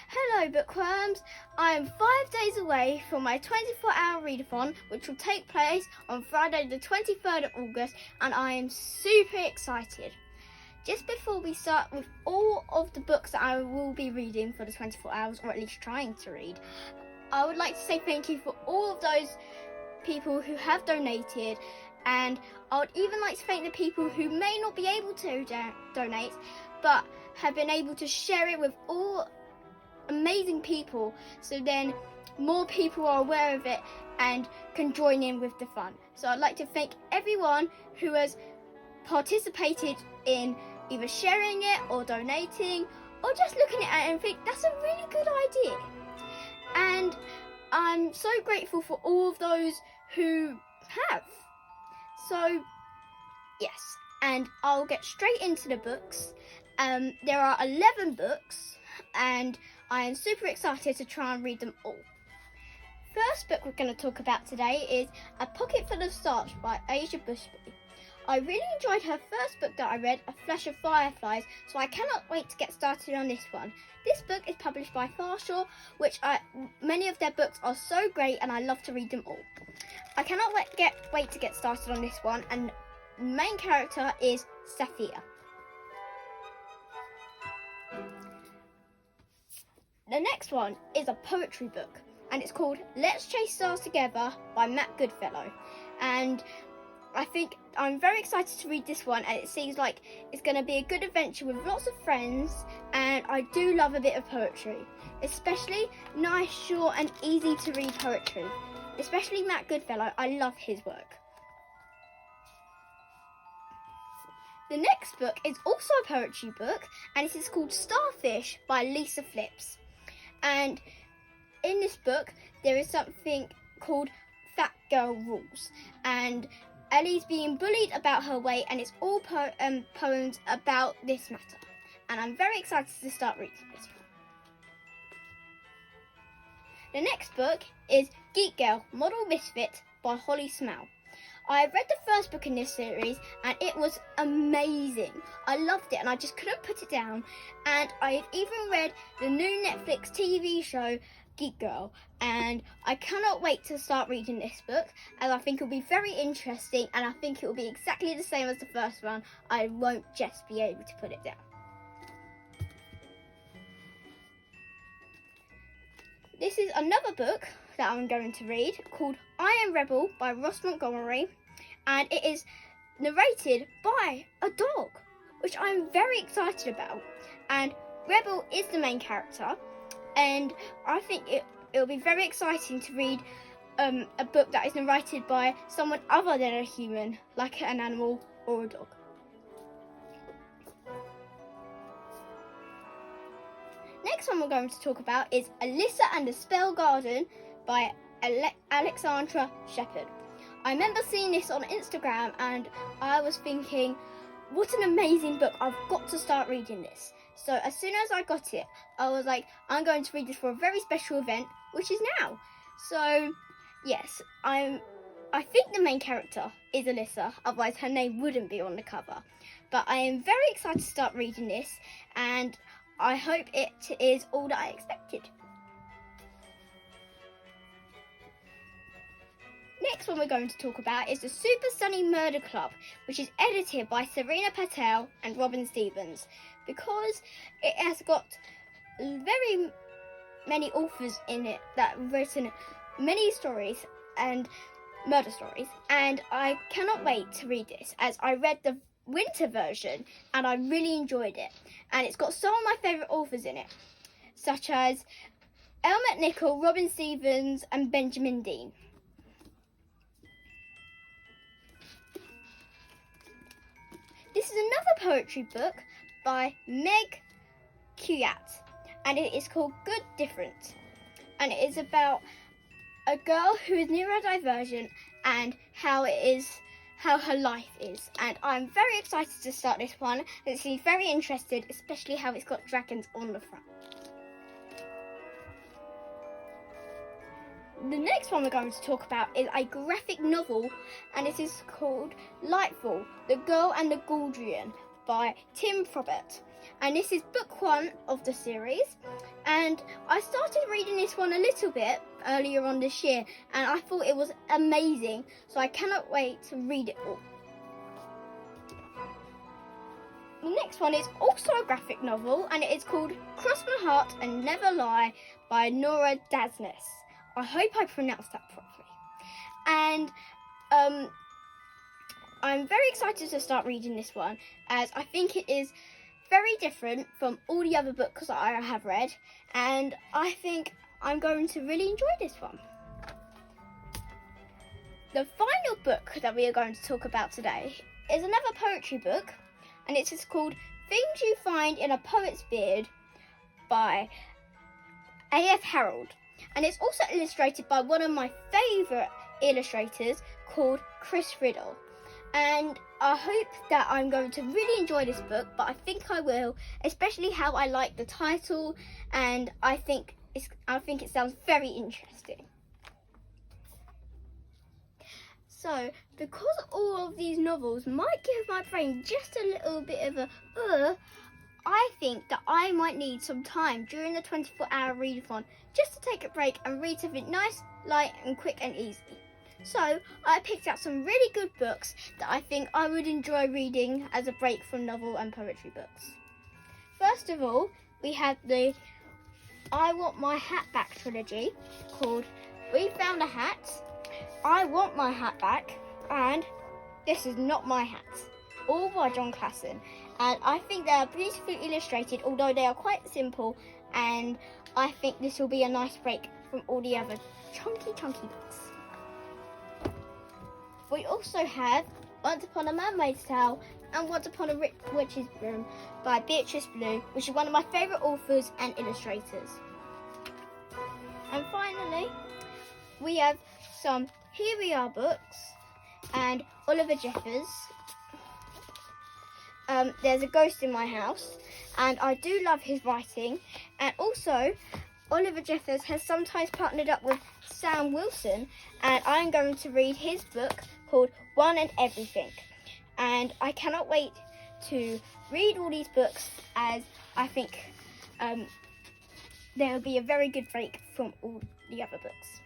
Hello bookworms, I am 5 days away from my 24-hour readathon, which will take place on Friday the 23rd of August, and I am super excited. Just before we start with all of the books that I will be reading for the 24 hours, or at least trying to read, I would like to say thank you for all of those people who have donated, and I would even like to thank the people who may not be able to donate, but have been able to share it with all amazing people, so then more people are aware of it and can join in with the fun. So I'd like to thank everyone who has participated in either sharing it or donating or just looking at it and think that's a really good idea. And I'm so grateful for all of those who have. So yes, and I'll get straight into the books. There are 11 books and I am super excited to try and read them all. First book we're going to talk about today is A Pocketful of Stars by Aisha Bushby. I really enjoyed her first book that I read, A Flash of Fireflies, so I cannot wait to get started on this one. This book is published by Starfish, which many of their books are so great and I love to read them all. I cannot wait to get started on this one, and the main character is Saphira. The next one is a poetry book, and it's called Let's Chase Stars Together by Goodfellow. And I think I'm very excited to read this one, and it seems like it's going to be a good adventure with lots of friends, and I do love a bit of poetry, especially nice, short and easy to read poetry. Especially Goodfellow, I love his work. The next book is also a poetry book, and it is called Starfish by Alyssa Flips. And in this book, there is something called Fat Girl Rules, and Ellie's being bullied about her weight, and it's all poems about this matter. And I'm very excited to start reading this one. The next book is Geek Model Misfit by Smale. I read the first book in this series and it was amazing. I loved it and I just couldn't put it down. And I have even read the new Netflix TV show Geek Girl, and I cannot wait to start reading this book, as I think it will be very interesting, and I think it will be exactly the same as the first one. I won't just be able to put it down. This is another book that I'm going to read called I Am Rebel by Montgomery, and it is narrated by a dog, which I'm very excited about. And Rebel is the main character, and I think it'll be very exciting to read a book that is narrated by someone other than a human, like an animal or a dog. Next one we're going to talk about is Alyssa and the Spell Garden by Alexandra Sheppard. I remember seeing this on Instagram and I was thinking, what an amazing book, I've got to start reading this. So as soon as I got it, I was like, I'm going to read this for a very special event, which is now. So yes, I think the main character is Alyssa, otherwise her name wouldn't be on the cover. But I am very excited to start reading this, and I hope it is all that I expected. Next one we're going to talk about is the Super Sunny Murder Club, which is edited by Serena Patel and Robin Stevens, because it has got very many authors in it that have written many stories and murder stories, and I cannot wait to read this, as I read the winter version and I really enjoyed it, and it's got some of my favourite authors in it, such as Elle McNichol, Robin Stevens and Benjamin Dean. This is another poetry book by Meg Kuyat, and it is called Good Different, and it is about a girl who is neurodivergent and how her life is, and I'm very excited to start this one. It seems very interested, especially how it's got dragons on the front. The next one we're going to talk about is a graphic novel, and it is called Lightfall, The Girl and the Galdrian by Tim Probert. And this is book 1 of the series. And I started reading this one a little bit earlier on this year, and I thought it was amazing. So I cannot wait to read it all. The next one is also a graphic novel, and it is called Cross My Heart and Never Lie by Nora Dasness. I hope I pronounced that properly. And I'm very excited to start reading this one, as I think it is very different from all the other books that I have read, and I think I'm going to really enjoy this one. The final book that we are going to talk about today is another poetry book, and it is called Things You Find in a Poet's Beard by A.F. Harold. And it's also illustrated by one of my favourite illustrators called Chris Riddle. And I hope that I'm going to really enjoy this book, but I think I will, especially how I like the title, and I think it sounds very interesting. So, because all of these novels might give my brain just a little bit of a I think that I might need some time during the 24-hour readathon just to take a break and read something nice, light and quick and easy. So, I picked out some really good books that I think I would enjoy reading as a break from novel and poetry books. First of all, we have the I Want My Hat Back trilogy called We Found a Hat, I Want My Hat Back, and This Is Not My Hat, all by John Classon. And I think they are beautifully illustrated, although they are quite simple, and I think this will be a nice break from all the other chunky books. We also have Once Upon a Mermaid's Tale and Once Upon a Witch's Broom by Beatrice Blue, which is one of my favourite authors and illustrators. And finally, we have some Here We Are books and Oliver Jeffers. There's a Ghost in My House, and I do love his writing. And also, Oliver Jeffers has sometimes partnered up with Sam Wilson, and I'm going to read his book called One and Everything. And I cannot wait to read all these books, as I think there will be a very good break from all the other books.